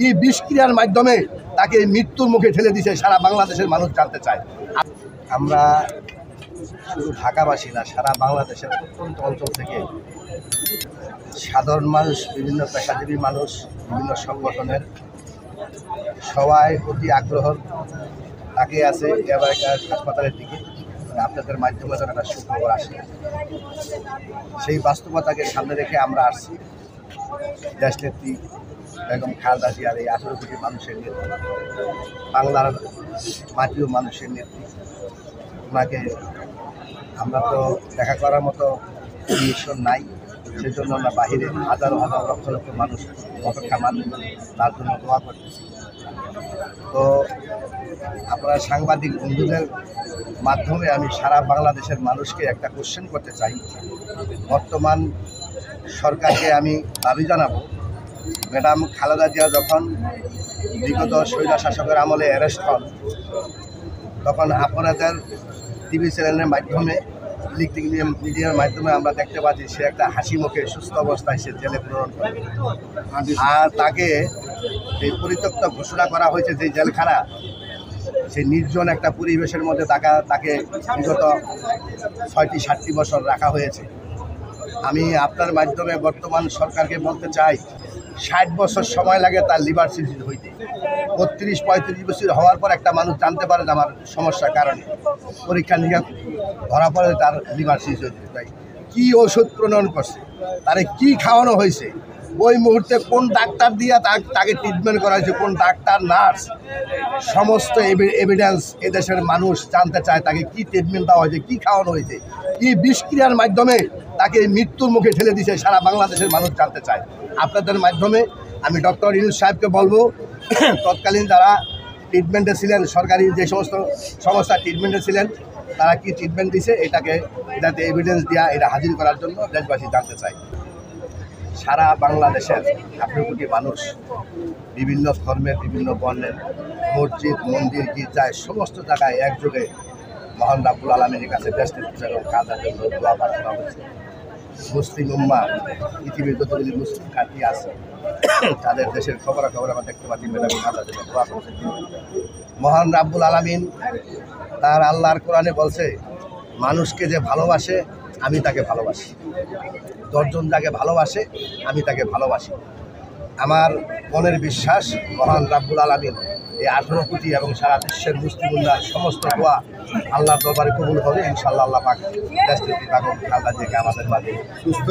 কি বিষক্রিয়ার মাধ্যমে তাকে মৃত্যুর মুখে ঠেলে দিয়েছে সারা বাংলাদেশের মানুষ জানতে চায়। আমরা শুধু ঢাকাবাসী না, সারা বাংলাদেশের প্রত্যন্ত অঞ্চল থেকে সাধারণ মানুষ, বিভিন্ন পেশাজীবী মানুষ, বিভিন্ন সংগঠনের সবাই অতি আগ্রহ তাকিয়ে আছে এবারকার হাসপাতালের দিকে। আপনাদের মাধ্যমে যেন একটা সুখবর আসে, সেই বাস্তবতাকে সামনে রেখে আমরা আসছি। দেশনেত্রী বেগম খালেদা জিয়ার এই 18 কোটি মানুষের নেত্রী, বাংলার মাটিও মানুষের নেত্রী, ওনাকে আমরা তো দেখা করার মতো মিশন নাই, সেই জন্য আমরা বাহিরে হাজার হাজার লক্ষ লক্ষ মানুষ অপেক্ষা মানুষ তার জন্য দোয়া করতেছি। তো আপনারা সাংবাদিক বন্ধুদের মাধ্যমে আমি সারা বাংলাদেশের মানুষকে একটা কোশ্চেন করতে চাই। বর্তমান সরকারকে আমি দাবি জানাবো, ম্যাডাম খালেদা জিয়া যখন বিগত স্বৈর শাসকের আমলে অ্যারেস্ট হন, তখন আপনাদের টিভি চ্যানেলের মাধ্যমে, ইলেকট্রিক মিডিয়ার মাধ্যমে আমরা দেখতে পাচ্ছি সে একটা হাসি মুখে সুস্থ অবস্থায় সে জেলে প্রেরণ করে। আর তাকে এই পরিত্যক্ত ঘোষণা করা হয়েছে যে জেলখানা, সেই নির্জন একটা পরিবেশের মধ্যে তাকে বিগত ৬০-৭০ বছর রাখা হয়েছে। আমি আপনার মাধ্যমে বর্তমান সরকারকে বলতে চাই, ৬০ বছর সময় লাগে তার লিভার সিরোসিস হইতে। ৩৫-৩৫ বছর হওয়ার পর একটা মানুষ জানতে পারে যে আমার সমস্যার কারণে, পরীক্ষা নিরীক্ষা ধরা পড়ে তার লিভার সিরোসিস হয়েছে। তাই কী ওষুধ প্রণয়ন করছে, তারে কি খাওয়ানো হয়েছে, ওই মুহূর্তে কোন ডাক্তার দিয়া তাকে ট্রিটমেন্ট করা হয়েছে, কোন ডাক্তার নার্স, সমস্ত এভিডেন্স এদেশের মানুষ জানতে চায়। তাকে কি ট্রিটমেন্ট দেওয়া হয়েছে, কি খাওয়ানো হয়েছে, কি বিষক্রিয়ার মাধ্যমে তাকে মৃত্যুর মুখে ঠেলে দিয়েছে সারা বাংলাদেশের মানুষ জানতে চায়। আপনাদের মাধ্যমে আমি ডক্টর ইউনূস সাহেবকে বলবো, তৎকালীন যারা ট্রিটমেন্টে ছিলেন, সরকারি যে সমস্ত সংস্থা ট্রিটমেন্টে ছিলেন, তারা কি ট্রিটমেন্ট দিছে এটাতে এভিডেন্স দেওয়া, এটা হাজির করার জন্য দেশবাসী জানতে চায়। সারা বাংলাদেশের 18 কোটি মানুষ, বিভিন্ন ধর্মের, বিভিন্ন বর্ণের, মসজিদ, মন্দির, গির্জায়, সমস্ত জায়গায় একযোগে মহান রাব্বুল আলামিনের কাছে দেশনেত্রী এবং খালেদার জন্য দোয়া প্রার্থনা হচ্ছে। মুসলিম উম্মা, পৃথিবীর যতগুলি মুসলিম কান্ট্রি আছে, তাদের দেশের খবর আমরা দেখতে পাচ্ছি ম্যাডাম খালেদার জন্য দোয়া করছে। মহান রাব্বুল আলামিন তার আল্লাহর কোরআনে বলছে, মানুষকে যে ভালোবাসে আমি তাকে ভালোবাসি, 10 জন যাকে ভালোবাসে আমি তাকে ভালোবাসি। আমার মনের বিশ্বাস, মহান রাব্বুল আলামিন এই 18 কোটি এবং সারা বিশ্বের মুসলিম উম্মার সমস্ত দোয়া আল্লাহর দরবারে কবুল হবে ইনশাআল্লাহ। আল্লাহ পাক দেশনেত্রী বেগম খালেদা জিয়াকে আমাদের মাঝে সুস্থ